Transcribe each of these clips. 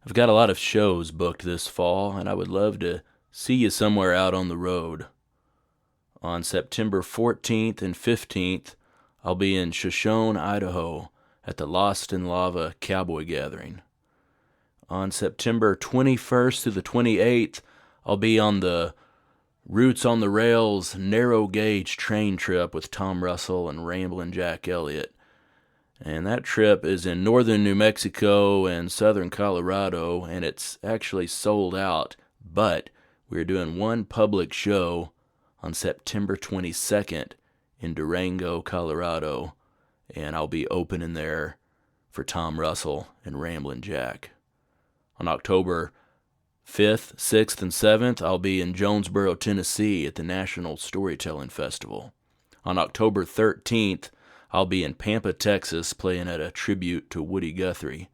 I've got a lot of shows booked this fall, and I would love to see you somewhere out on the road. On September 14th and 15th, I'll be in Shoshone, Idaho, at the Lost in Lava Cowboy Gathering. On September 21st through the 28th, I'll be on the Roots on the Rails narrow gauge train trip with Tom Russell and Ramblin' Jack Elliott. And that trip is in northern New Mexico and southern Colorado, and it's actually sold out. But we're doing one public show on September 22nd in Durango, Colorado, and I'll be opening there for Tom Russell and Ramblin' Jack. On October 5th, 6th, and 7th, I'll be in Jonesboro, Tennessee at the National Storytelling Festival. On October 13th, I'll be in Pampa, Texas, playing at a tribute to Woody Guthrie.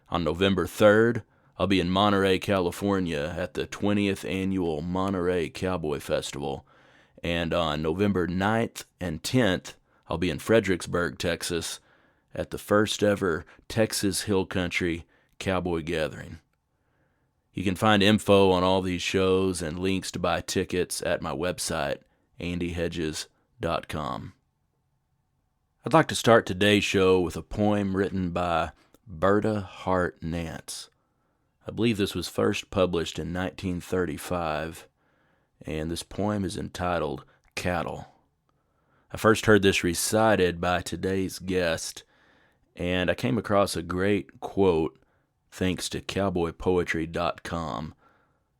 On November 3rd, I'll be in Monterey, California at the 20th Annual Monterey Cowboy Festival. And on November 9th and 10th, I'll be in Fredericksburg, Texas at the first ever Texas Hill Country Cowboy Gathering. You can find info on all these shows and links to buy tickets at my website, andyhedges.com. I'd like to start today's show with a poem written by Berta Hart Nance. I believe this was first published in 1935, and this poem is entitled Cattle. I first heard this recited by today's guest, and I came across a great quote thanks to cowboypoetry.com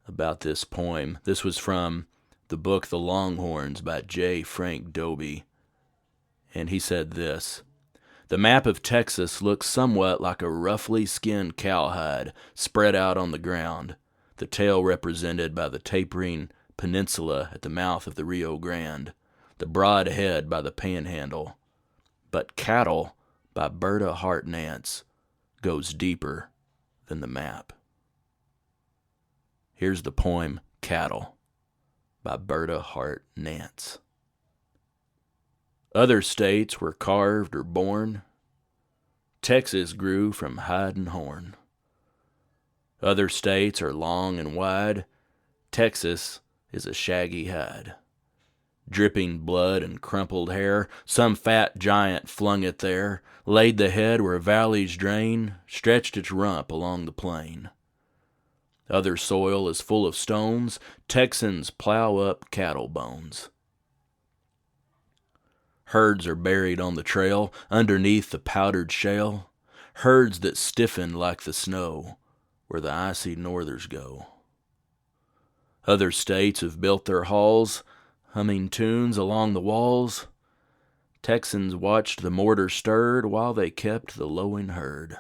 about this poem. This was from the book The Longhorns by J. Frank Dobie. And he said this: "The map of Texas looks somewhat like a roughly skinned cowhide spread out on the ground, the tail represented by the tapering peninsula at the mouth of the Rio Grande, the broad head by the Panhandle. But Cattle by Berta Hart Nance goes deeper than the map." Here's the poem Cattle by Berta Hart Nance. Other states were carved or born. Texas grew from hide and horn. Other states are long and wide. Texas is a shaggy hide. Dripping blood and crumpled hair, some fat giant flung it there, laid the head where valleys drain, stretched its rump along the plain. Other soil is full of stones. Texans plow up cattle bones. Herds are buried on the trail, underneath the powdered shale, herds that stiffen like the snow where the icy northers go. Other states have built their halls, humming tunes along the walls. Texans watched the mortar stirred while they kept the lowing herd.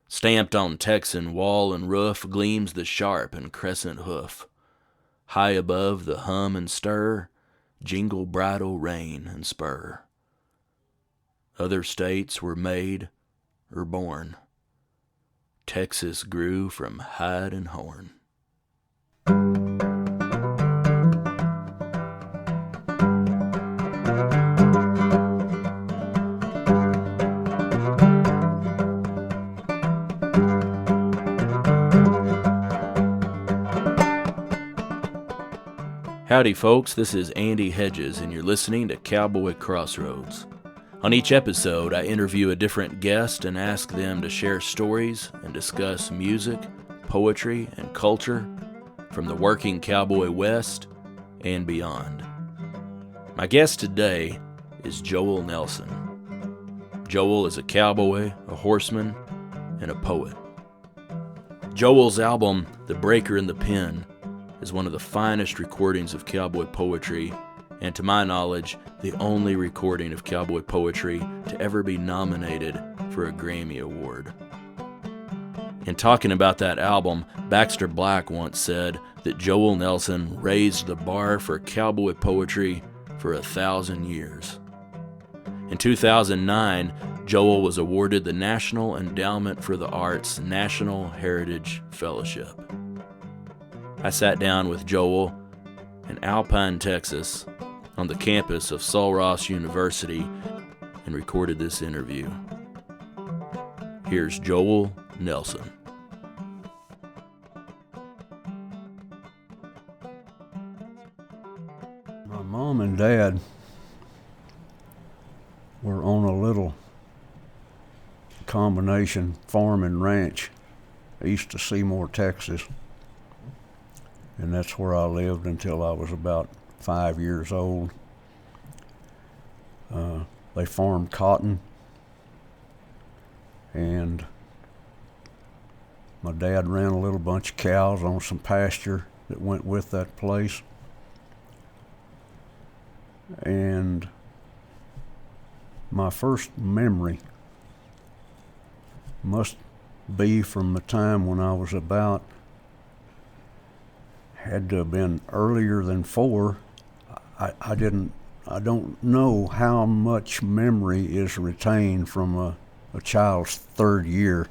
Stamped on Texan wall and roof gleams the sharp and crescent hoof. High above the hum and stir, jingle bridle, rein, and spur. Other states were made or born. Texas grew from hide and horn. Howdy folks, this is Andy Hedges and you're listening to Cowboy Crossroads. On each episode, I interview a different guest and ask them to share stories and discuss music, poetry, and culture from the working cowboy west and beyond. My guest today is Joel Nelson. Joel is a cowboy, a horseman, and a poet. Joel's album, The Breaker in the Pen, is one of the finest recordings of cowboy poetry, and to my knowledge, the only recording of cowboy poetry to ever be nominated for a Grammy Award. In talking about that album, Baxter Black once said that Joel Nelson raised the bar for cowboy poetry for 1,000 years. In 2009, Joel was awarded the National Endowment for the Arts National Heritage Fellowship. I sat down with Joel in Alpine, Texas, on the campus of Sul Ross University and recorded this interview. Here's Joel Nelson. Mom and Dad were on a little combination farm and ranch east of Seymour, Texas. And that's where I lived until I was about 5 years old. They farmed cotton, and my dad ran a little bunch of cows on some pasture that went with that place. And my first memory must be from the time when I was had to have been earlier than 4. I don't know how much memory is retained from a child's 3rd year.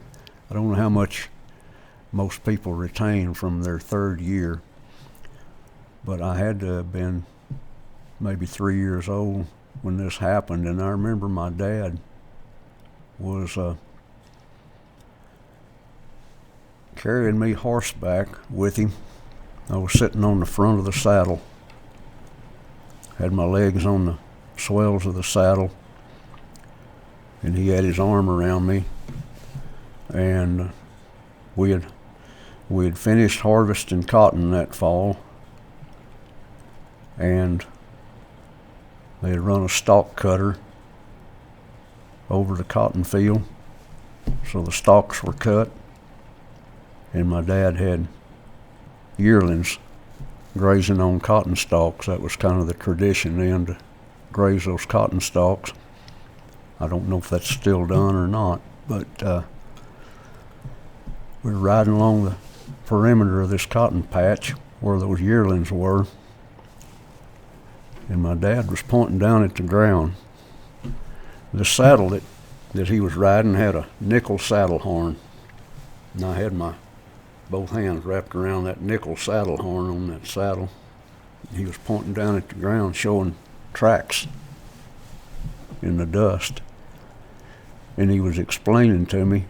I don't know how much most people retain from their 3rd year, but I had to have been maybe 3 years old when this happened. And I remember my dad was carrying me horseback with him. I was sitting on the front of the saddle, had my legs on the swells of the saddle, and he had his arm around me. And we had finished harvesting cotton that fall, and they had run a stalk cutter over the cotton field, so the stalks were cut, and my dad had yearlings grazing on cotton stalks. That was kind of the tradition then, to graze those cotton stalks. I don't know if that's still done or not, but we were riding along the perimeter of this cotton patch where those yearlings were, and my dad was pointing down at the ground. The saddle that he was riding had a nickel saddle horn, and I had my both hands wrapped around that nickel saddle horn on that saddle. He was pointing down at the ground, showing tracks in the dust, and he was explaining to me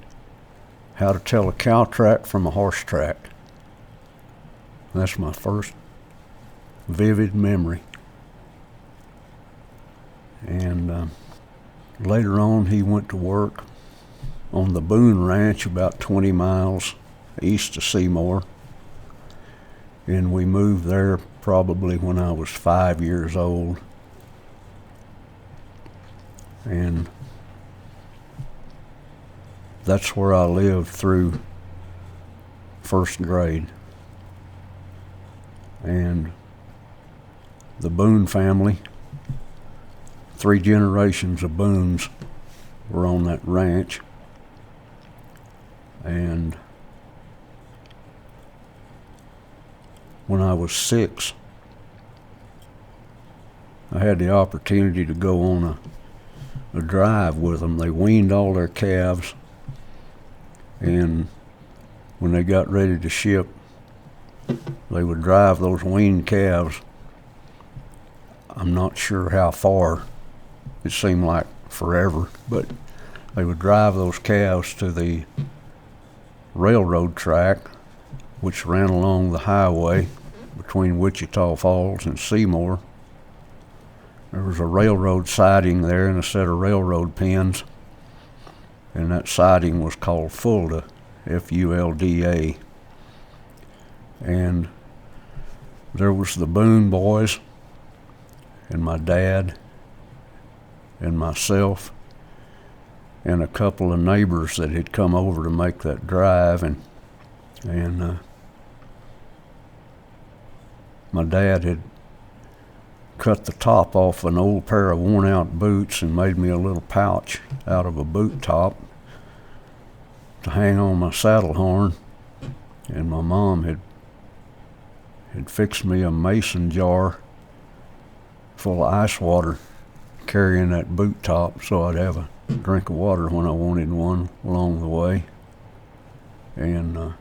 how to tell a cow track from a horse track. That's my first vivid memory. And later on, he went to work on the Boone Ranch about 20 miles east of Seymour, and we moved there probably when I was 5 years old. And that's where I lived through 1st grade. And the Boone family, 3 generations of Boones were on that ranch. And when I was 6, I had the opportunity to go on a drive with them. They weaned all their calves, and when they got ready to ship, they would drive those weaned calves. I'm not sure how far. It seemed like forever, but they would drive those calves to the railroad track, which ran along the highway between Wichita Falls and Seymour. There was a railroad siding there and a set of railroad pins, and that siding was called Fulda, F-U-L-D-A. And there was the Boone boys and my dad and myself and a couple of neighbors that had come over to make that drive, and my dad had cut the top off an old pair of worn out boots and made me a little pouch out of a boot top to hang on my saddle horn, and my mom had fixed me a mason jar full of ice water carrying that boot top so I'd have a drink of water when I wanted one along the way. And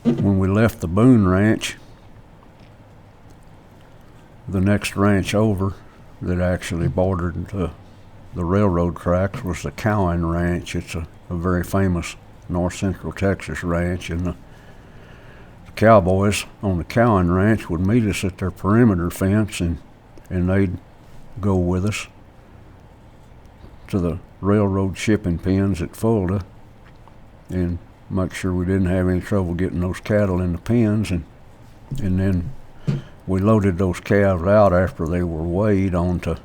when we left the Boone Ranch, the next ranch over that actually bordered the railroad tracks was the Cowan Ranch. It's a very famous north central Texas ranch, and the cowboys on the cowing ranch would meet us at their perimeter fence, and they'd go with us to the railroad shipping pens at Fulda and make sure we didn't have any trouble getting those cattle in the pens, and then we loaded those calves out after they were weighed onto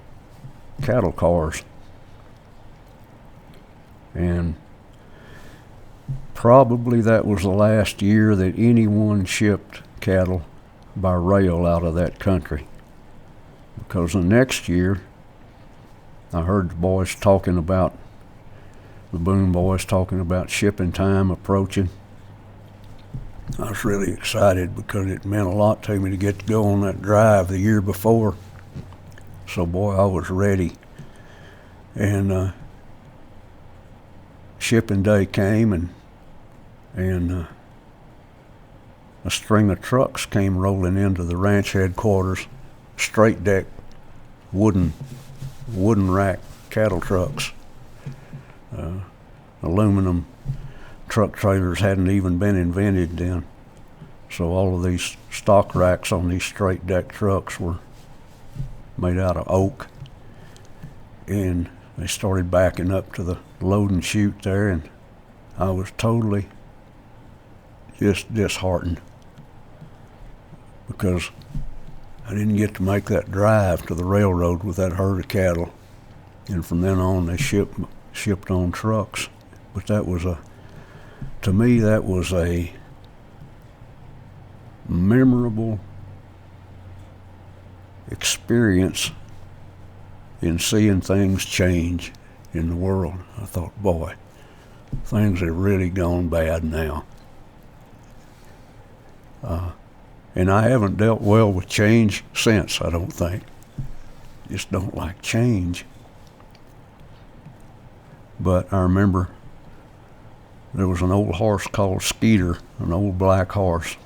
cattle cars. And probably that was the last year that anyone shipped cattle by rail out of that country, because the next year I heard the boys talking about, the Boone boys talking about shipping time approaching. I was really excited because it meant a lot to me to get to go on that drive the year before. So boy, I was ready. And shipping day came, and a string of trucks came rolling into the ranch headquarters, straight deck, wooden rack cattle trucks. Aluminum truck trailers hadn't even been invented then. So all of these stock racks on these straight deck trucks were made out of oak. And they started backing up to the load and chute there, and I was totally just disheartened because I didn't get to make that drive to the railroad with that herd of cattle. And from then on, they shipped on trucks. But to me, that was a memorable experience in seeing things change in the world. I thought, boy, things have really gone bad now. And I haven't dealt well with change since, I don't think. Just don't like change. But I remember there was an old horse called Skeeter, an old black horse,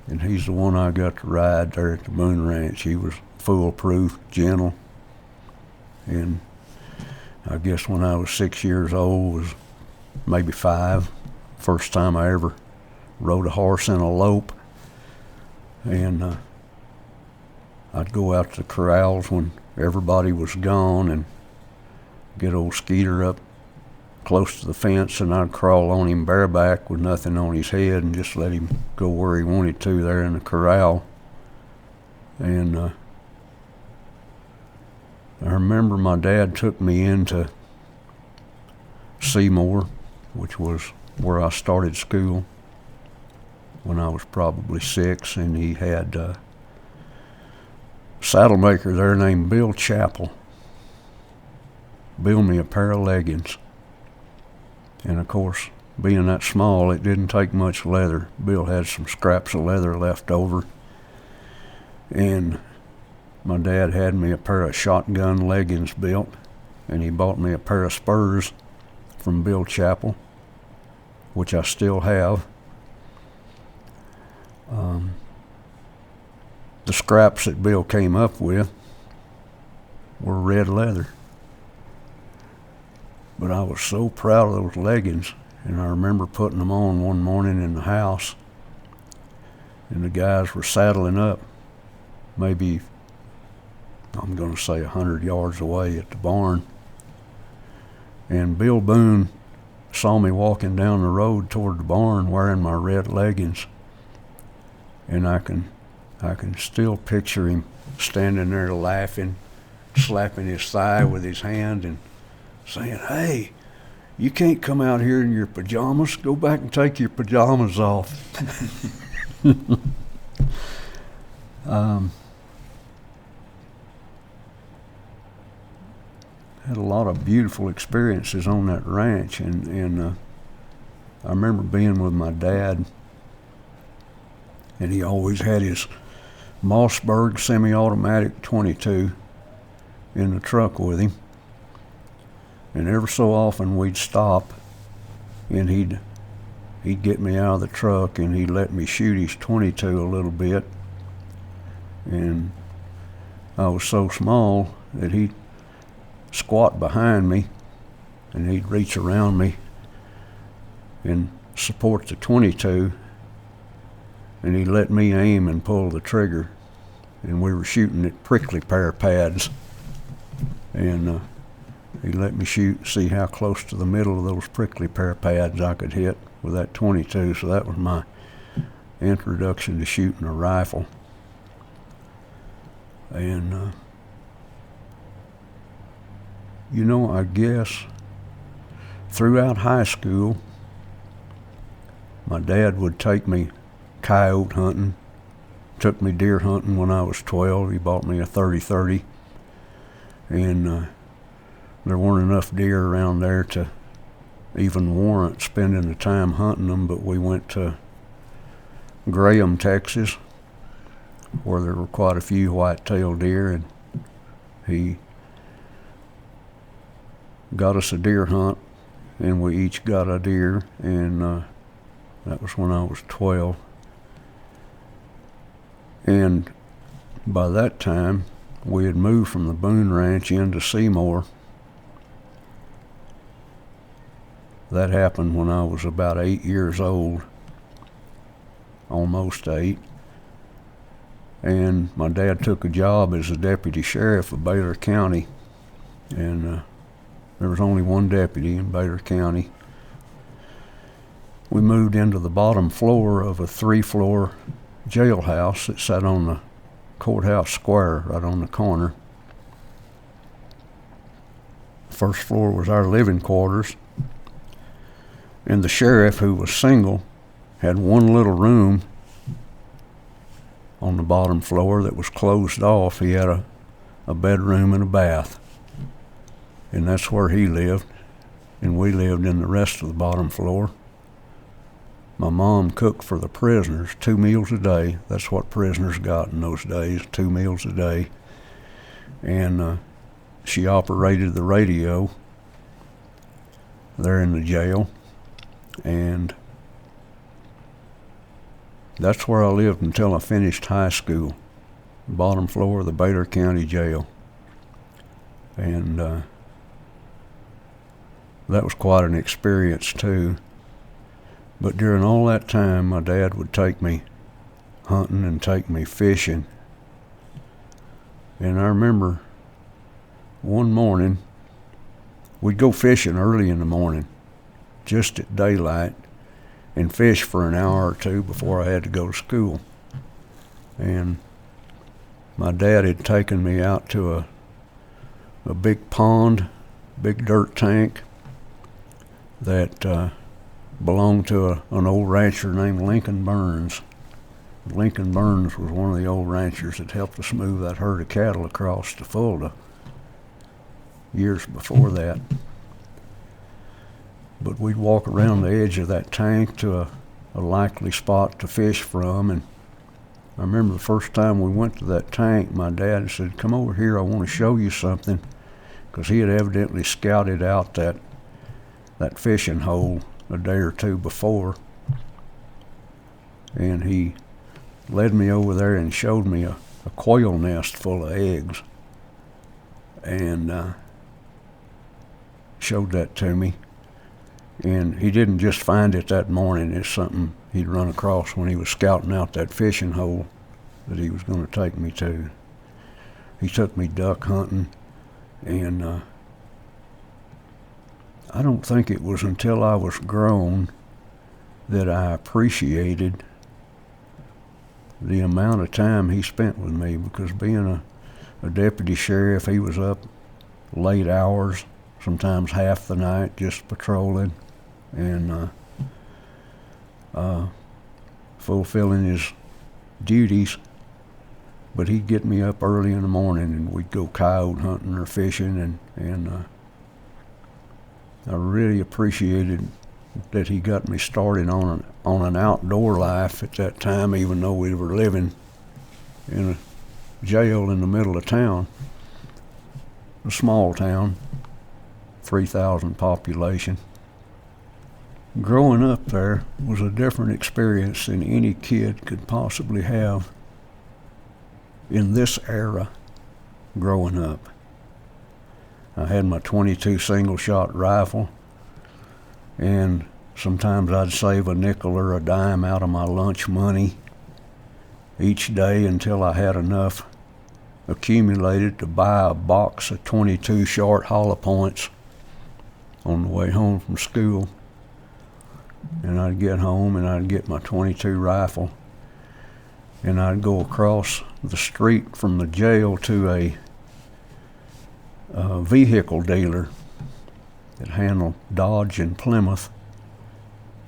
and he's the one I got to ride there at the Boone Ranch. He was foolproof, gentle, and I guess when I was 6 years old, was maybe 5, first time I ever rode a horse in a lope. And I'd go out to the corrals when everybody was gone and get old Skeeter up close to the fence, and I'd crawl on him bareback with nothing on his head and just let him go where he wanted to there in the corral. And I remember my dad took me into Seymour, which was where I started school when I was probably 6, and he had a saddle maker there named Bill Chappell build me a pair of leggings. And of course, being that small, it didn't take much leather. Bill had some scraps of leather left over, and my dad had me a pair of shotgun leggings built, and he bought me a pair of spurs from Bill Chappell, which I still have. The scraps that Bill came up with were red leather. But I was so proud of those leggings, and I remember putting them on one morning in the house, and the guys were saddling up, maybe, I'm going to say 100 yards away at the barn. And Bill Boone saw me walking down the road toward the barn wearing my red leggings, and I can still picture him standing there laughing, slapping his thigh with his hand and saying, "Hey, you can't come out here in your pajamas. Go back and take your pajamas off." Had a lot of beautiful experiences on that ranch, and I remember being with my dad, and he always had his Mossberg semi-automatic .22 in the truck with him. And every so often we'd stop, and he'd get me out of the truck, and he'd let me shoot his .22 a little bit. And I was so small that he'd squat behind me, and he'd reach around me and support the .22, and he let me aim and pull the trigger, and we were shooting at prickly pear pads, and he let me shoot, see how close to the middle of those prickly pear pads I could hit with that .22. So that was my introduction to shooting a rifle. And I guess throughout high school, my dad would take me coyote hunting, took me deer hunting when I was 12. He bought me a 30-30, and there weren't enough deer around there to even warrant spending the time hunting them, but we went to Graham, Texas, where there were quite a few white-tailed deer, and he got us a deer hunt, and we each got a deer, and that was when I was 12. And by that time, we had moved from the Boone Ranch into Seymour. That happened when I was about 8 years old, almost 8. And my dad took a job as a deputy sheriff of Baylor County, and there was only one deputy in Baylor County. We moved into the bottom floor of a 3-floor jailhouse that sat on the courthouse square right on the corner. First floor was our living quarters, and the sheriff, who was single, had one little room on the bottom floor that was closed off. He had a bedroom and a bath, and that's where he lived, and we lived in the rest of the bottom floor. My mom cooked for the prisoners 2 meals a day. That's what prisoners got in those days, 2 meals a day. And she operated the radio there in the jail. And that's where I lived until I finished high school, bottom floor of the Baylor County Jail. And that was quite an experience too. But during all that time, my dad would take me hunting and take me fishing. And I remember one morning, we'd go fishing early in the morning, just at daylight, and fish for an hour or two before I had to go to school. And my dad had taken me out to a big pond, big dirt tank that belonged to an old rancher named Lincoln Burns. Lincoln Burns was one of the old ranchers that helped us move that herd of cattle across to Fulda years before that. But we'd walk around the edge of that tank to a likely spot to fish from, and I remember the first time we went to that tank, my dad said, "Come over here, I want to show you something," because he had evidently scouted out that fishing hole a day or two before, and he led me over there and showed me a quail nest full of eggs, and showed that to me. And he didn't just find it that morning. It's something he'd run across when he was scouting out that fishing hole that he was going to take me to. He took me duck hunting, and I don't think it was until I was grown that I appreciated the amount of time he spent with me, because being a deputy sheriff, he was up late hours, sometimes half the night, just patrolling and fulfilling his duties. But he'd get me up early in the morning, and we'd go coyote hunting or fishing, and I really appreciated that he got me started on an outdoor life at that time, even though we were living in a jail in the middle of town, a small town, 3,000 population. Growing up there was a different experience than any kid could possibly have in this era growing up. I had my .22 single-shot rifle, and sometimes I'd save a nickel or a dime out of my lunch money each day until I had enough accumulated to buy a box of 22 short hollow points on the way home from school. And I'd get home and I'd get my .22 rifle, and I'd go across the street from the jail to a vehicle dealer that handled Dodge and Plymouth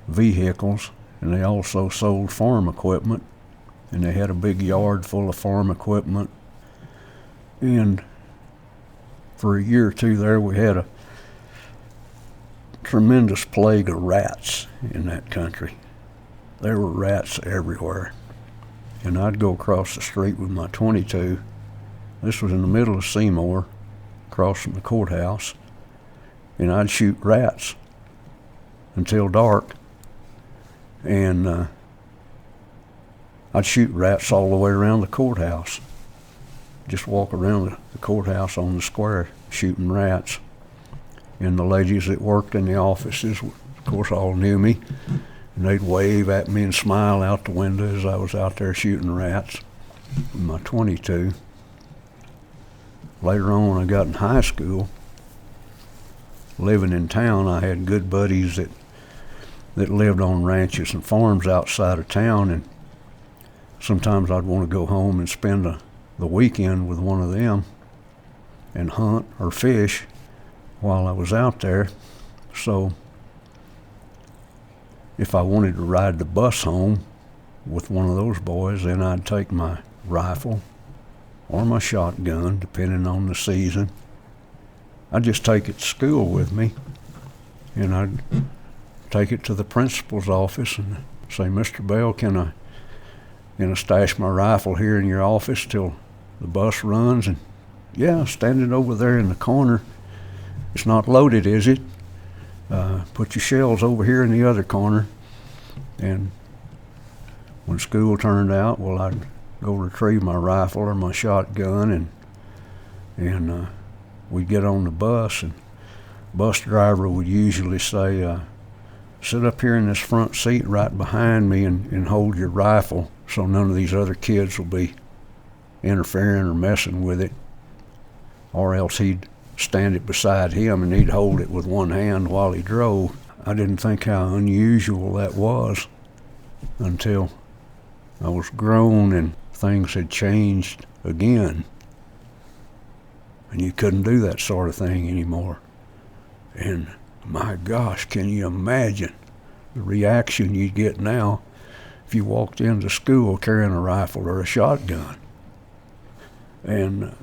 vehicles, and they also sold farm equipment, and they had a big yard full of farm equipment. And for a year or two there, we had a tremendous plague of rats in that country. There were rats everywhere. And I'd go across the street with my .22. This was in the middle of Seymour, across from the courthouse, and I'd shoot rats until dark. And I'd shoot rats all the way around the courthouse. Just walk around the courthouse on the square shooting rats. And the ladies that worked in the offices, of course, all knew me, and they'd wave at me and smile out the window as I was out there shooting rats with my .22. Later on, when I got in high school, living in town, I had good buddies that lived on ranches and farms outside of town, and sometimes I'd want to go home and spend the weekend with one of them and hunt or fish while I was out there. So if I wanted to ride the bus home with one of those boys, then I'd take my rifle or my shotgun, depending on the season. I'd just take it to school with me, and I'd take it to the principal's office and say, "Mr. Bell, can I stash my rifle here in your office till the bus runs?" And "Yeah, stand it over there in the corner. It's not loaded, is it? Put your shells over here in the other corner." And when school turned out, well, I'd go retrieve my rifle or my shotgun, and we'd get on the bus, and the bus driver would usually say, "Sit up here in this front seat right behind me and hold your rifle so none of these other kids will be interfering or messing with it." Or else he'd stand it beside him and he'd hold it with one hand while he drove. I didn't think how unusual that was until I was grown and things had changed again. And you couldn't do that sort of thing anymore. And my gosh, can you imagine the reaction you'd get now if you walked into school carrying a rifle or a shotgun? And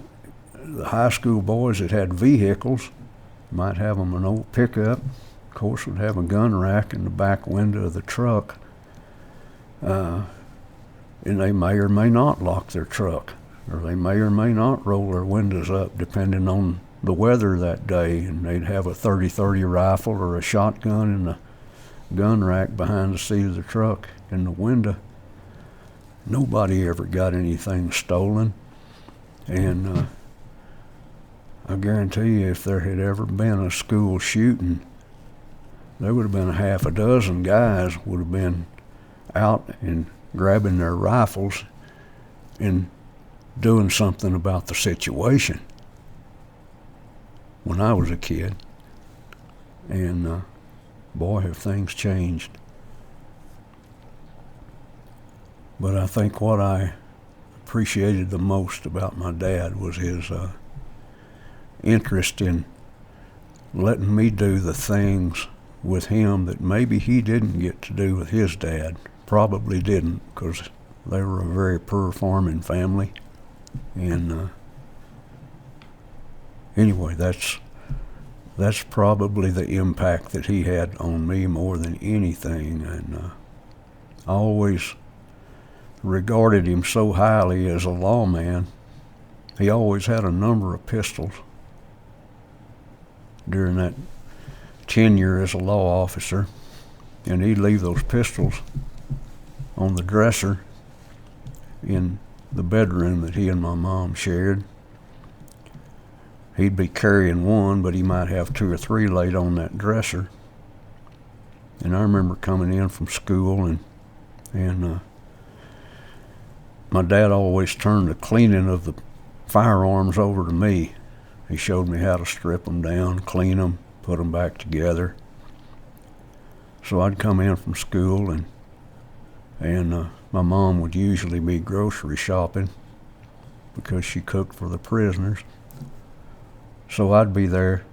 the high school boys that had vehicles might have them an old pickup, of course would have a gun rack in the back window of the truck, and they may or may not lock their truck, or they may or may not roll their windows up depending on the weather that day, and they'd have a 30-30 rifle or a shotgun in the gun rack behind the seat of the truck in the window. Nobody ever got anything stolen, and I guarantee you, if there had ever been a school shooting, there would have been a half a dozen guys would have been out and grabbing their rifles and doing something about the situation when I was a kid. And boy, have things changed. But I think what I appreciated the most about my dad was his interest in letting me do the things with him that maybe he didn't get to do with his dad. Probably didn't, because they were a very poor farming family. And anyway, that's probably the impact that he had on me more than anything. And I always regarded him so highly as a lawman. He always had a number of pistols during that tenure as a law officer, and he'd leave those pistols on the dresser in the bedroom that he and my mom shared. He'd be carrying one, but he might have two or three laid on that dresser. And I remember coming in from school and my dad always turned the cleaning of the firearms over to me. He showed me how to strip them down, clean them, put them back together. So I'd come in from school, and my mom would usually be grocery shopping because she cooked for the prisoners. So I'd be there,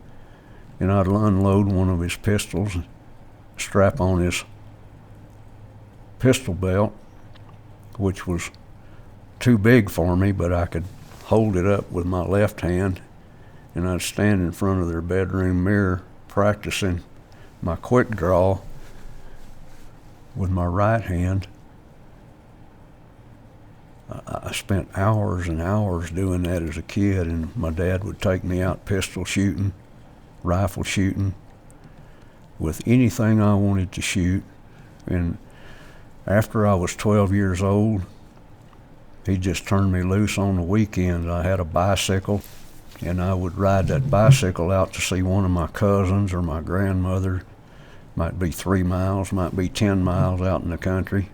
and I'd unload one of his pistols, and strap on his pistol belt, which was too big for me, but I could hold it up with my left hand, and I'd stand in front of their bedroom mirror practicing my quick draw with my right hand. I spent hours and hours doing that as a kid, and my dad would take me out pistol shooting, rifle shooting, with anything I wanted to shoot. And after I was 12 years old, he just turned me loose on the weekends. I had a bicycle, and I would ride that bicycle out to see one of my cousins or my grandmother. Might be 3 miles, might be 10 miles out in the country.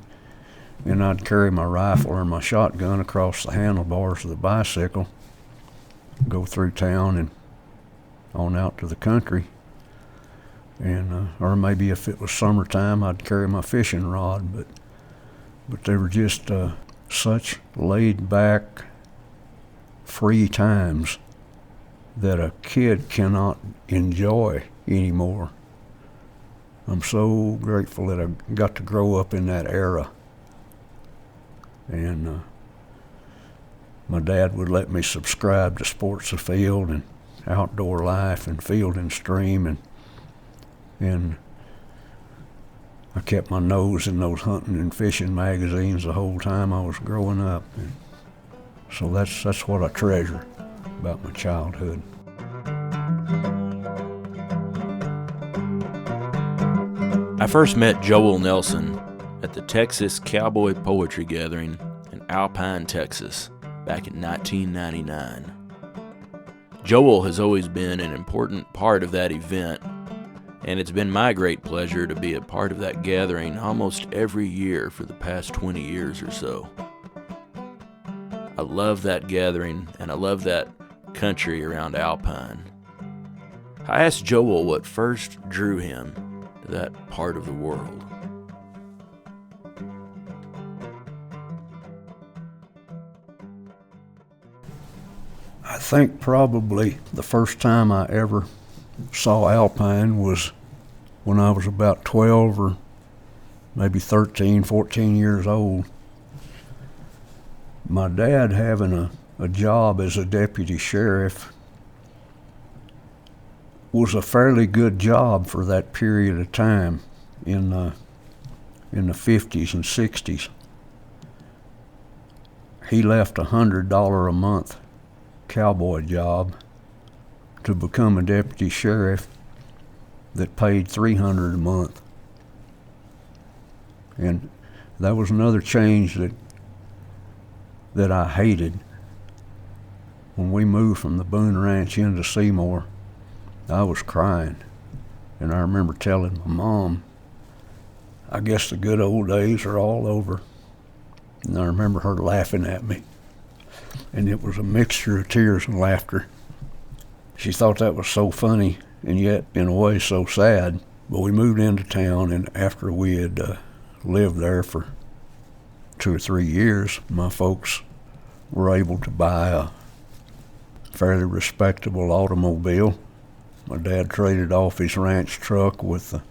And I'd carry my rifle or my shotgun across the handlebars of the bicycle, go through town and on out to the country. And or maybe if it was summertime, I'd carry my fishing rod. But they were just such laid-back, free times that a kid cannot enjoy anymore. I'm so grateful that I got to grow up in that era. And my dad would let me subscribe to Sports Afield and Outdoor Life and Field and Stream, and I kept my nose in those hunting and fishing magazines the whole time I was growing up. And so that's what I treasure about my childhood. I first met Joel Nelson at the Texas Cowboy Poetry Gathering in Alpine, Texas, back in 1999. Joel has always been an important part of that event, and it's been my great pleasure to be a part of that gathering almost every year for the past 20 years or so. I love that gathering, and I love that country around Alpine. I asked Joel what first drew him to that part of the world. I think probably the first time I ever saw Alpine was when I was about 12 or maybe 13, 14 years old. My dad having a job as a deputy sheriff was a fairly good job for that period of time in the 50s and 60s. He left $100 a month cowboy job to become a deputy sheriff that paid $300 a month. And that was another change that I hated. When we moved from the Boone Ranch into Seymour, I was crying. And I remember telling my mom, I guess the good old days are all over. And I remember her laughing at me. And it was a mixture of tears and laughter. She thought that was so funny, and yet in a way so sad. But we moved into town, and after we had lived there for 2 or 3 years, my folks were able to buy a fairly respectable automobile. My dad traded off his ranch truck with the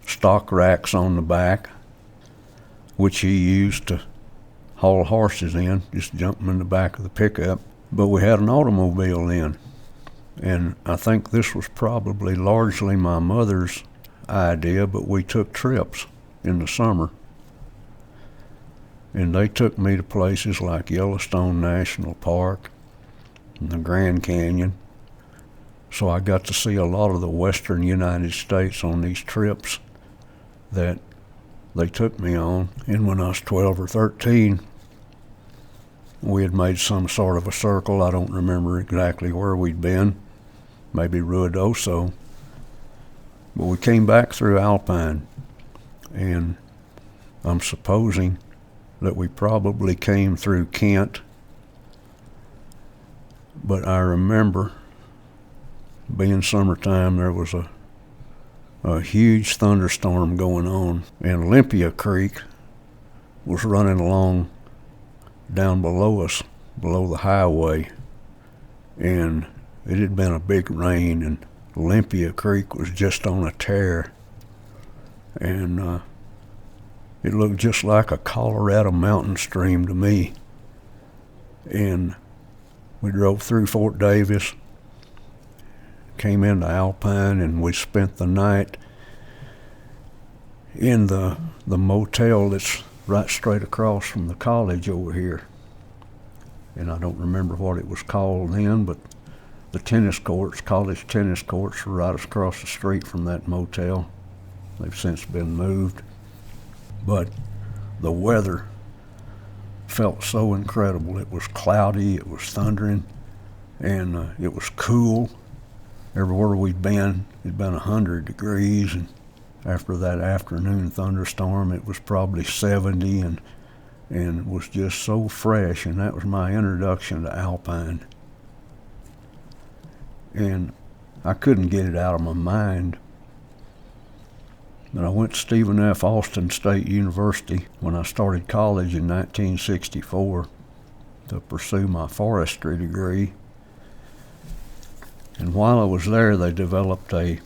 stock racks on the back, which he used to haul horses in, just jump them in the back of the pickup. But we had an automobile then, and I think this was probably largely my mother's idea, but we took trips in the summer. And they took me to places like Yellowstone National Park and the Grand Canyon. So I got to see a lot of the western United States on these trips that they took me on. And when I was 12 or 13, we had made some sort of a circle. I don't remember exactly where we'd been, maybe Ruidoso. But we came back through Alpine, and I'm supposing that we probably came through Kent, but I remember, being summertime, there was a huge thunderstorm going on, and Olympia Creek was running along down below us, below the highway, and it had been a big rain, and Olympia Creek was just on a tear, and it looked just like a Colorado mountain stream to me. And we drove through Fort Davis, came into Alpine, and we spent the night in the motel that's right straight across from the college over here. And I don't remember what it was called then, but the tennis courts, college tennis courts, were right across the street from that motel. They've since been moved. But the weather felt so incredible. It was cloudy, it was thundering, and it was cool. Everywhere we'd been, it'd been 100 degrees, and after that afternoon thunderstorm, it was probably 70, and it was just so fresh, and that was my introduction to Alpine. And I couldn't get it out of my mind. But I went to Stephen F. Austin State University when I started college in 1964 to pursue my forestry degree. And while I was there, they developed a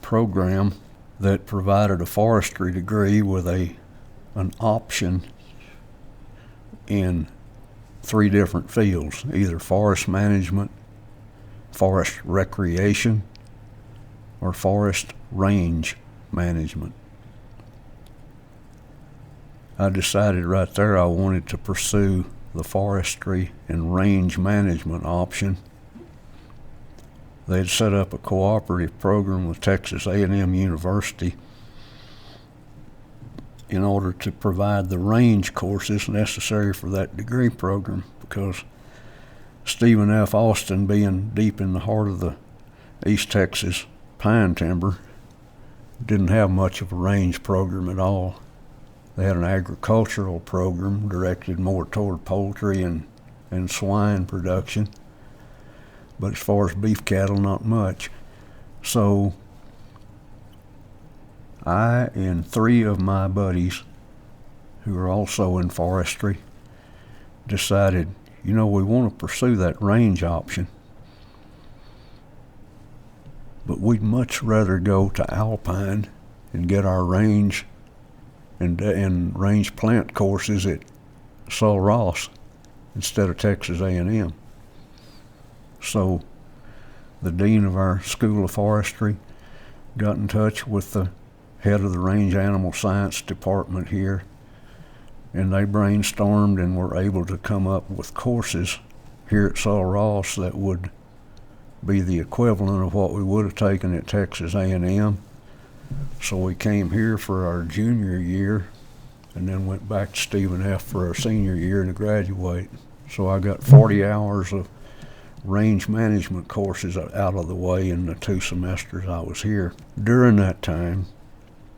program that provided a forestry degree with an option in 3 different fields, either forest management, forest recreation, or forest range management. I decided right there I wanted to pursue the forestry and range management option. They had set up a cooperative program with Texas A&M University in order to provide the range courses necessary for that degree program, because Stephen F. Austin, being deep in the heart of the East Texas pine timber, didn't have much of a range program at all. They had an agricultural program directed more toward poultry and swine production, but as far as beef cattle, not much. So I and 3 of my buddies, who are also in forestry, decided, we want to pursue that range option, but we'd much rather go to Alpine and get our range and range plant courses at Sul Ross instead of Texas A&M. So the dean of our School of Forestry got in touch with the head of the Range Animal Science Department here, and they brainstormed and were able to come up with courses here at Sul Ross that would be the equivalent of what we would have taken at Texas A&M. So we came here for our junior year and then went back to Stephen F. for our senior year to graduate. So I got 40 hours of range management courses out of the way in the 2 semesters I was here. During that time,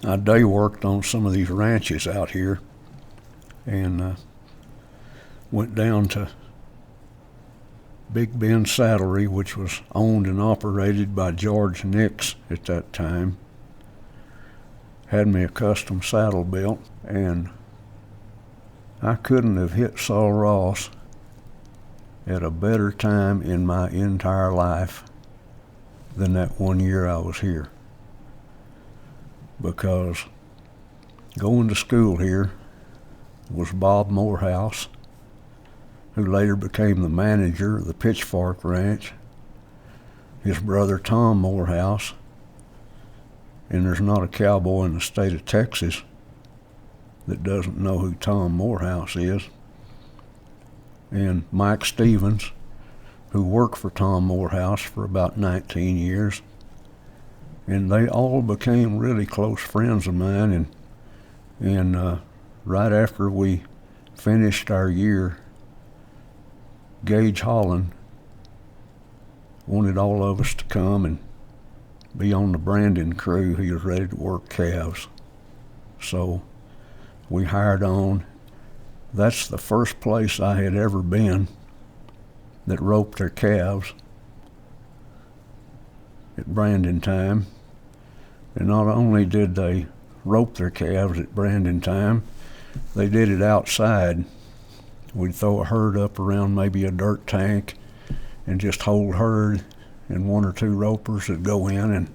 I day worked on some of these ranches out here, and went down to Big Bend Saddlery, which was owned and operated by George Nix at that time. Had me a custom saddle built, and I couldn't have hit Sul Ross at a better time in my entire life than that 1 year I was here. Because going to school here was Bob Morehouse, who later became the manager of the Pitchfork Ranch, his brother Tom Morehouse, and there's not a cowboy in the state of Texas that doesn't know who Tom Morehouse is, and Mike Stevens, who worked for Tom Morehouse for about 19 years, and they all became really close friends of mine, and right after we finished our year, Gage Holland wanted all of us to come and be on the branding crew. He was ready to work calves. So we hired on that's the first place I had ever been that roped their calves at branding time. And not only did they rope their calves at branding time, they did it outside. We'd throw a herd up around maybe a dirt tank and just hold herd, and one or two ropers would go in and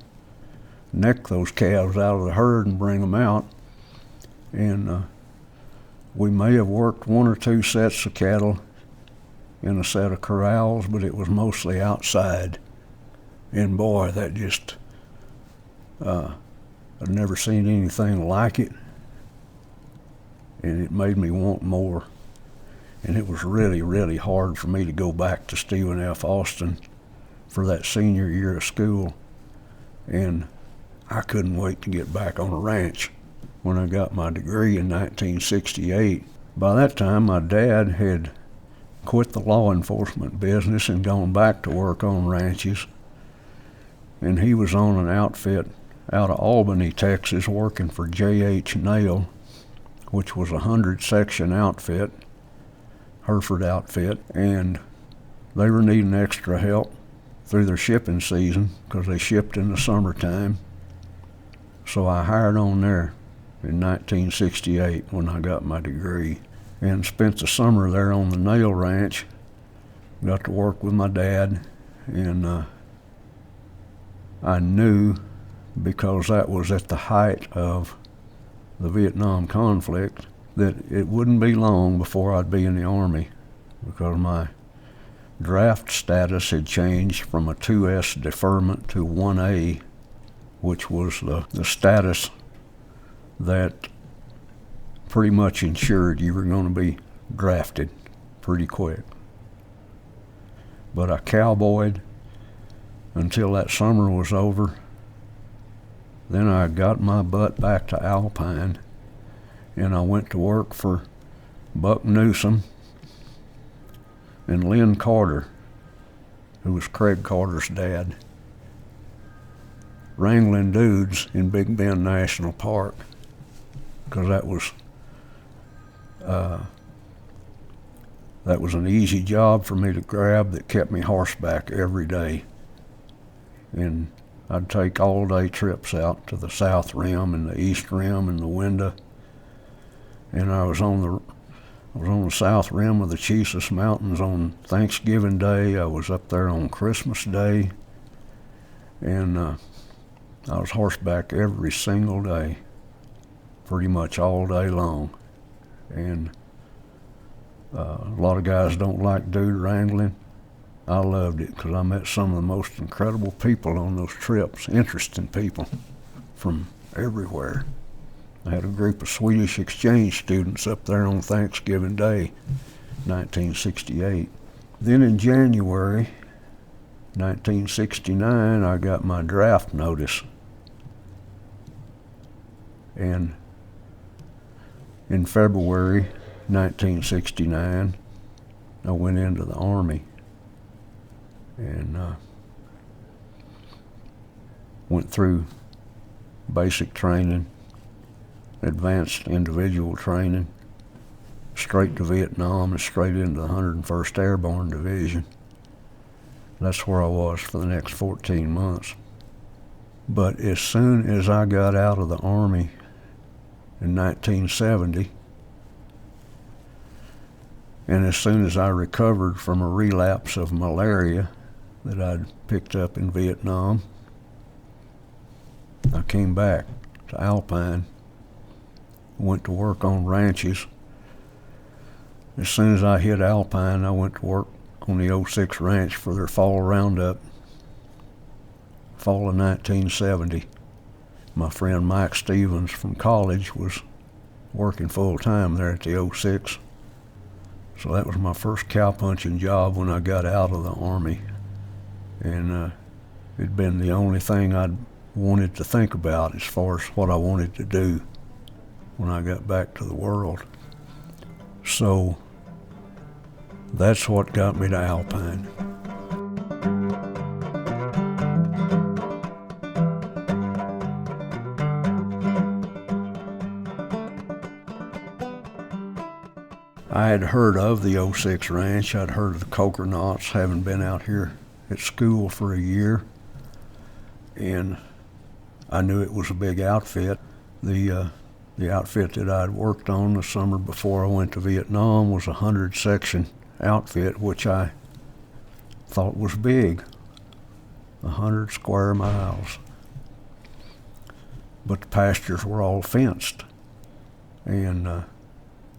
neck those calves out of the herd and bring them out. And we may have worked one or two sets of cattle in a set of corrals, but it was mostly outside. And boy, that just, I'd never seen anything like it. And it made me want more. And it was really, really hard for me to go back to Stephen F. Austin for that senior year of school. And I couldn't wait to get back on a ranch. When I got my degree in 1968, by that time my dad had quit the law enforcement business and gone back to work on ranches. And he was on an outfit out of Albany, Texas, working for J.H. Nail, which was a 100-section outfit, Hereford outfit, and they were needing extra help through their shipping season because they shipped in the summertime. So I hired on there in 1968 when I got my degree, and spent the summer there on the Nail Ranch. Got to work with my dad, and I knew, because that was at the height of the Vietnam conflict, that it wouldn't be long before I'd be in the Army, because my draft status had changed from a 2S deferment to 1A, which was the status that pretty much ensured you were going to be drafted pretty quick. But I cowboyed until that summer was over. Then I got my butt back to Alpine, and I went to work for Buck Newsom and Lynn Carter, who was Craig Carter's dad, wrangling dudes in Big Bend National Park, because that was an easy job for me to grab that kept me horseback every day. And I'd take all-day trips out to the South Rim and the East Rim and the Winda. And I was on the South Rim of the Chesis Mountains on Thanksgiving Day. I was up there on Christmas Day. And I was horseback every single day, pretty much all day long. And a lot of guys don't like dude wrangling. I loved it because I met some of the most incredible people on those trips, interesting people from everywhere. I had a group of Swedish exchange students up there on Thanksgiving Day, 1968. Then in January 1969, I got my draft notice. And in February 1969, I went into the Army and went through basic training, advanced individual training, straight to Vietnam and straight into the 101st Airborne Division. That's where I was for the next 14 months. But as soon as I got out of the Army in 1970, and as soon as I recovered from a relapse of malaria that I'd picked up in Vietnam, I came back to Alpine, went to work on ranches. As soon as I hit Alpine, I went to work on the 06 ranch for their fall roundup, fall of 1970. My friend Mike Stevens from college was working full-time there at the 06. So that was my first cowpunching job when I got out of the Army. And it'd been the only thing I'd wanted to think about as far as what I wanted to do when I got back to the world. So that's what got me to Alpine. I had heard of the '06 ranch. I'd heard of the Cokernauts, having been out here at school for a year. And I knew it was a big outfit. The outfit that I'd worked on the summer before I went to Vietnam was a 100-section outfit, which I thought was big, 100 square miles. But the pastures were all fenced, and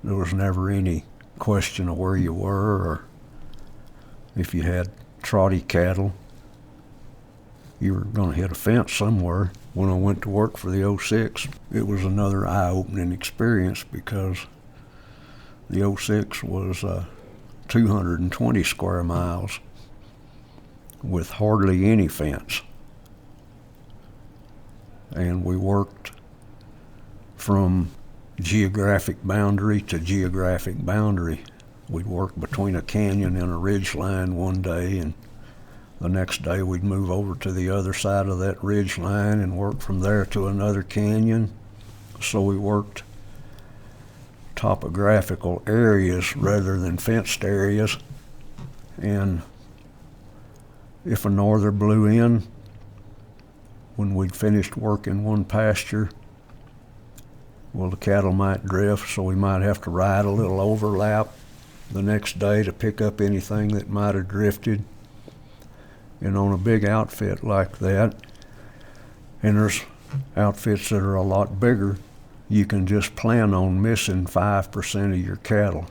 there was never any question of where you were or if you had trotty cattle. You were going to hit a fence somewhere. When I went to work for the '06, it was another eye-opening experience because the '06 was 220 square miles with hardly any fence. And we worked from geographic boundary to geographic boundary. We'd work between a canyon and a ridge line one day, and the next day we'd move over to the other side of that ridge line and work from there to another canyon. So we worked topographical areas rather than fenced areas. And if a norther blew in, when we'd finished working one pasture, well, the cattle might drift, so we might have to ride a little overlap the next day to pick up anything that might have drifted. And on a big outfit like that, and there's outfits that are a lot bigger, you can just plan on missing 5% of your cattle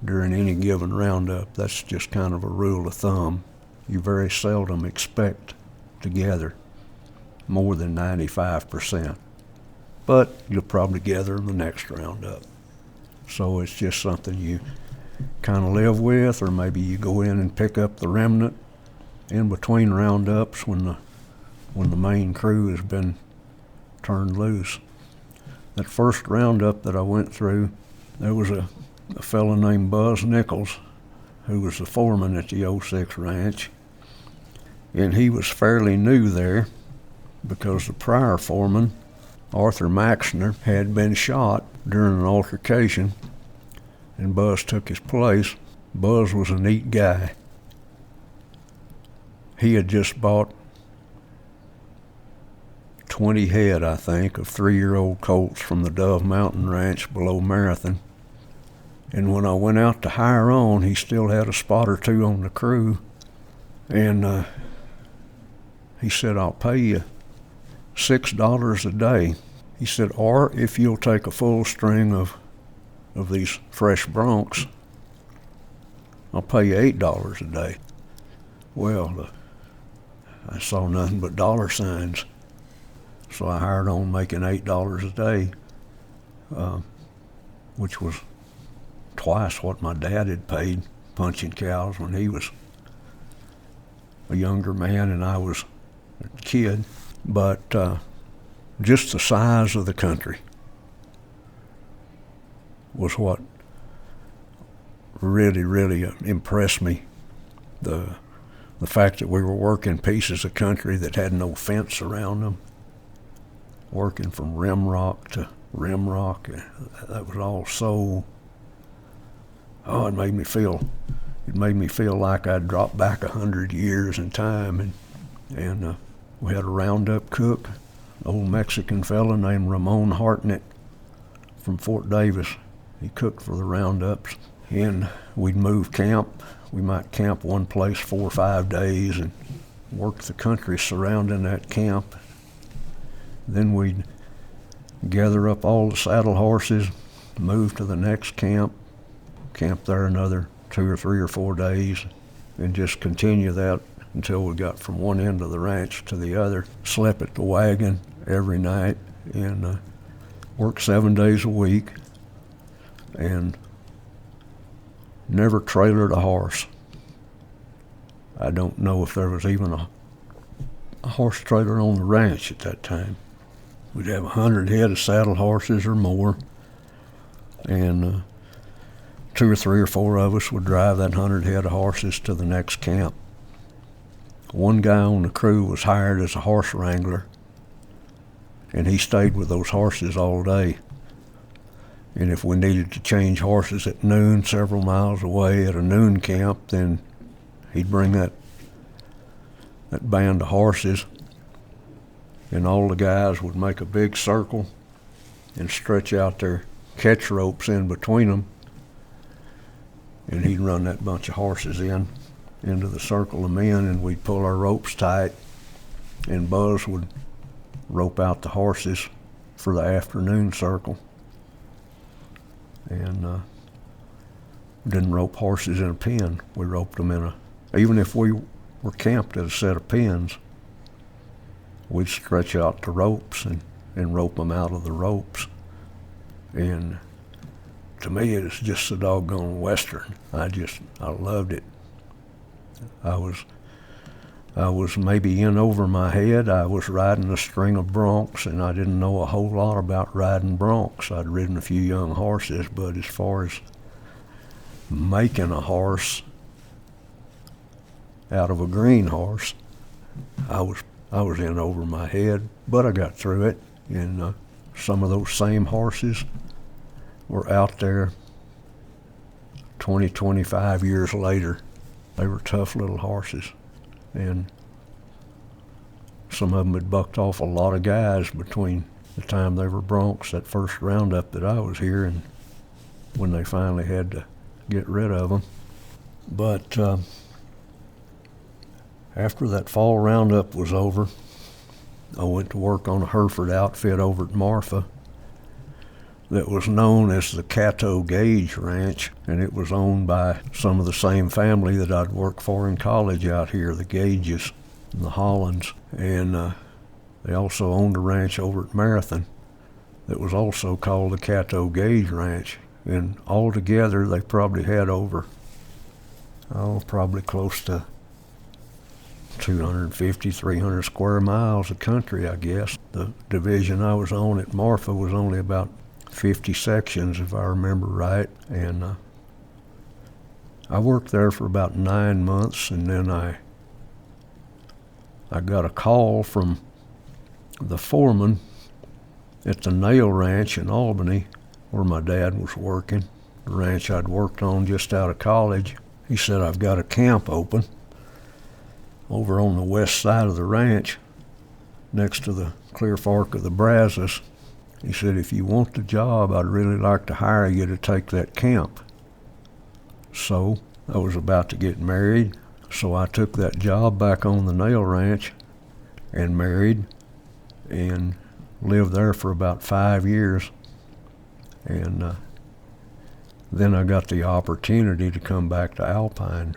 during any given roundup. That's just kind of a rule of thumb. You very seldom expect to gather more than 95%, but you'll probably gather in the next roundup. So it's just something you kind of live with, or maybe you go in and pick up the remnant in between roundups when the main crew has been turned loose. That first roundup that I went through, there was a fellow named Buzz Nichols who was the foreman at the '06 ranch, and he was fairly new there because the prior foreman, Arthur Maxner, had been shot during an altercation, and Buzz took his place. Buzz was a neat guy. He had just bought 20 head, I think, of 3-year-old colts from the Dove Mountain Ranch below Marathon. And when I went out to hire on, he still had a spot or two on the crew. And he said, "I'll pay you $6 a day." He said, "Or if you'll take a full string of these fresh broncs, I'll pay you $8 a day." Well, I saw nothing but dollar signs, so I hired on making $8 a day, which was twice what my dad had paid punching cows when he was a younger man and I was a kid. But just the size of the country was what really, really impressed me. The fact that we were working pieces of country that had no fence around them, working from rim rock to rim rock, that was all so, it made me feel like I'd dropped back 100 years in time. And we had a roundup cook, an old Mexican fella named Ramon Hartnett from Fort Davis. He cooked for the roundups, and we'd move camp. We might camp one place 4 or 5 days and work the country surrounding that camp. Then we'd gather up all the saddle horses, move to the next camp there another 2 or 3 or 4 days, and just continue that until we got from one end of the ranch to the other. Slept at the wagon every night and worked 7 days a week, and never trailered a horse. I don't know if there was even a horse trailer on the ranch at that time. We'd have 100 head of saddle horses or more, and 2 or 3 or 4 of us would drive that 100 head of horses to the next camp. One guy on the crew was hired as a horse wrangler, and he stayed with those horses all day. And if we needed to change horses at noon, several miles away at a noon camp, then he'd bring that band of horses, and all the guys would make a big circle and stretch out their catch ropes in between them, and he'd run that bunch of horses into the circle of men, and we'd pull our ropes tight, and Buzz would rope out the horses for the afternoon circle. And didn't rope horses in a pen. We roped them even if we were camped at a set of pens, we'd stretch out the ropes and rope them out of the ropes. And to me, it was just a doggone Western. I loved it. I was maybe in over my head. I was riding a string of broncs, and I didn't know a whole lot about riding broncs. I'd ridden a few young horses, but as far as making a horse out of a green horse, I was in over my head, but I got through it. And some of those same horses were out there 20, 25 years later. They were tough little horses. And some of them had bucked off a lot of guys between the time they were broncs, that first roundup that I was here, and when they finally had to get rid of them. But after that fall roundup was over, I went to work on a Hereford outfit over at Marfa that was known as the Caddo Gage Ranch, and it was owned by some of the same family that I'd worked for in college out here, the Gages and the Hollands. And they also owned a ranch over at Marathon that was also called the Caddo Gage Ranch. And altogether, they probably had probably close to 250, 300 square miles of country, I guess. The division I was on at Marfa was only about 50 sections, if I remember right. And I worked there for about 9 months, and then I got a call from the foreman at the Nail Ranch in Albany, where my dad was working, the ranch I'd worked on just out of college. He said, "I've got a camp open over on the west side of the ranch, next to the Clear Fork of the Brazos." He said, "If you want the job, I'd really like to hire you to take that camp." So I was about to get married, so I took that job back on the Nail Ranch and married and lived there for about 5 years. And then I got the opportunity to come back to Alpine.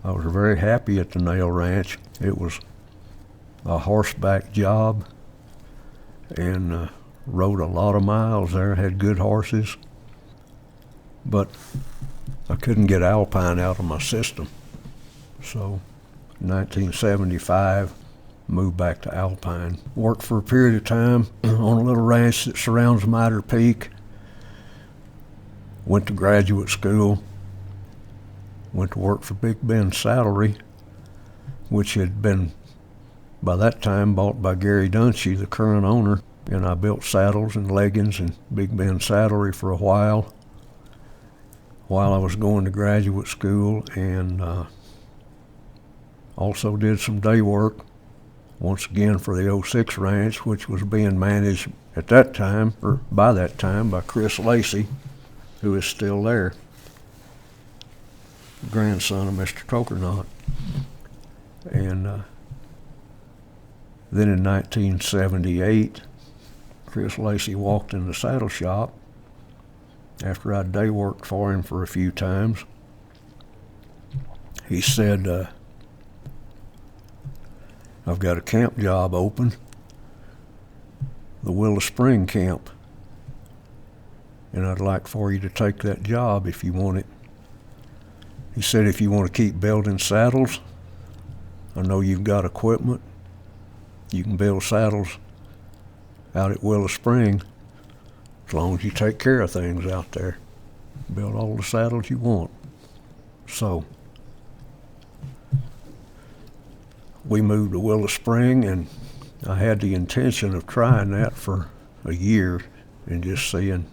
I was very happy at the Nail Ranch. It was a horseback job, and rode a lot of miles there, had good horses. But I couldn't get Alpine out of my system. So in 1975, moved back to Alpine. Worked for a period of time on a little ranch that surrounds Mitre Peak. Went to graduate school. Went to work for Big Ben Saddlery, which had been, by that time, bought by Gary Dunshee, the current owner. And I built saddles and leggings in Big Ben Saddlery for a while I was going to graduate school, and also did some day work, once again for the 06 Ranch, which was being managed at that time, or by that time, by Chris Lacey, who is still there, grandson of Mr. Coconut. And then in 1978, Chris Lacey walked in the saddle shop after I'd day worked for him for a few times. He said, "I've got a camp job open, the Willow Spring Camp, and I'd like for you to take that job if you want it." He said, "If you want to keep building saddles, I know you've got equipment. You can build saddles out at Willow Spring as long as you take care of things out there. Build all the saddles you want." So we moved to Willow Spring, and I had the intention of trying that for a year and just seeing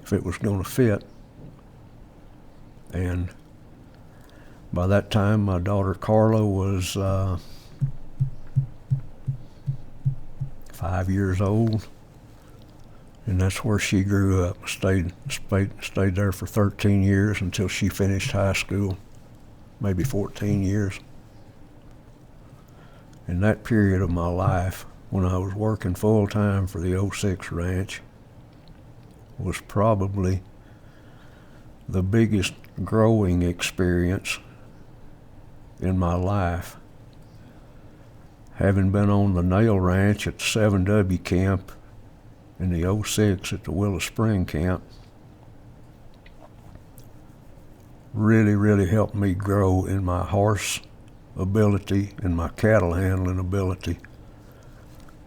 if it was going to fit. And by that time, my daughter Carla was 5 years old, and that's where she grew up. Stayed there for 13 years until she finished high school, maybe 14 years. In that period of my life, when I was working full-time for the 06 Ranch, was probably the biggest growing experience in my life. Having been on the Nail Ranch at the 7W camp, in the 06 at the Willow Spring camp, really helped me grow in my horse ability and my cattle handling ability,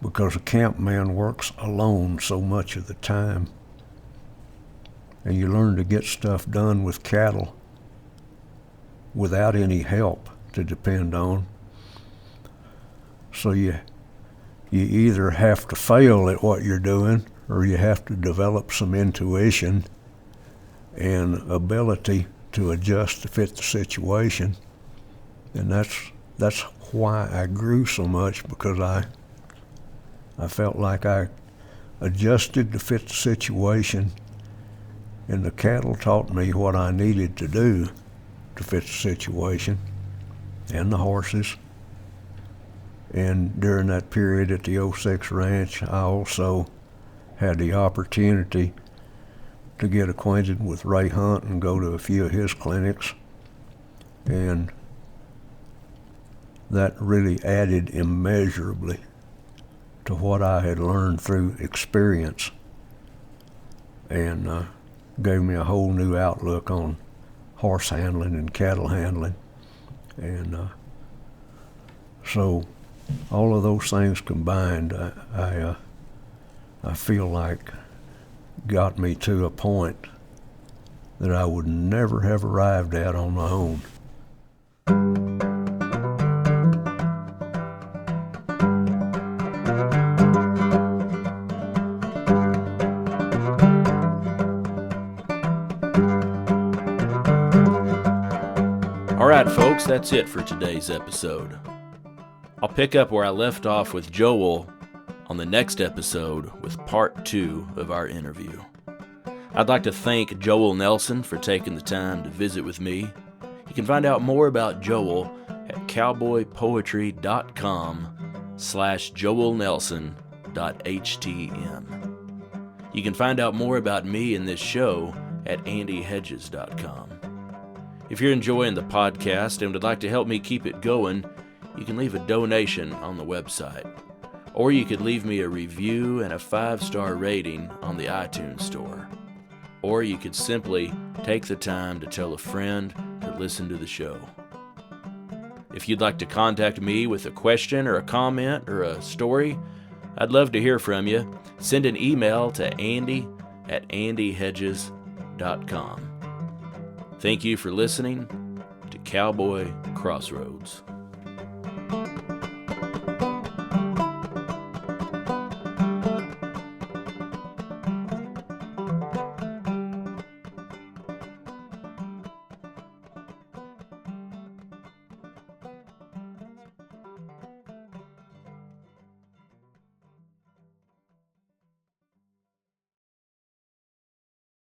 because a camp man works alone so much of the time, and you learn to get stuff done with cattle without any help to depend on. So you either have to fail at what you're doing, or you have to develop some intuition and ability to adjust to fit the situation. And that's why I grew so much, because I felt like I adjusted to fit the situation, and the cattle taught me what I needed to do to fit the situation, and the horses. And during that period at the 06 Ranch, I also had the opportunity to get acquainted with Ray Hunt and go to a few of his clinics. And that really added immeasurably to what I had learned through experience, and gave me a whole new outlook on horse handling and cattle handling. And so all of those things combined, I feel like got me to a point that I would never have arrived at on my own. All right, folks, that's it for today's episode. I'll pick up where I left off with Joel on the next episode with part 2 of our interview. I'd like to thank Joel Nelson for taking the time to visit with me. You can find out more about Joel at cowboypoetry.com/joelnelson.htm. You can find out more about me and this show at andyhedges.com. If you're enjoying the podcast and would like to help me keep it going, you can leave a donation on the website. Or you could leave me a review and a 5-star rating on the iTunes store. Or you could simply take the time to tell a friend to listen to the show. If you'd like to contact me with a question or a comment or a story, I'd love to hear from you. Send an email to andy@andyhedges.com. Thank you for listening to Cowboy Crossroads.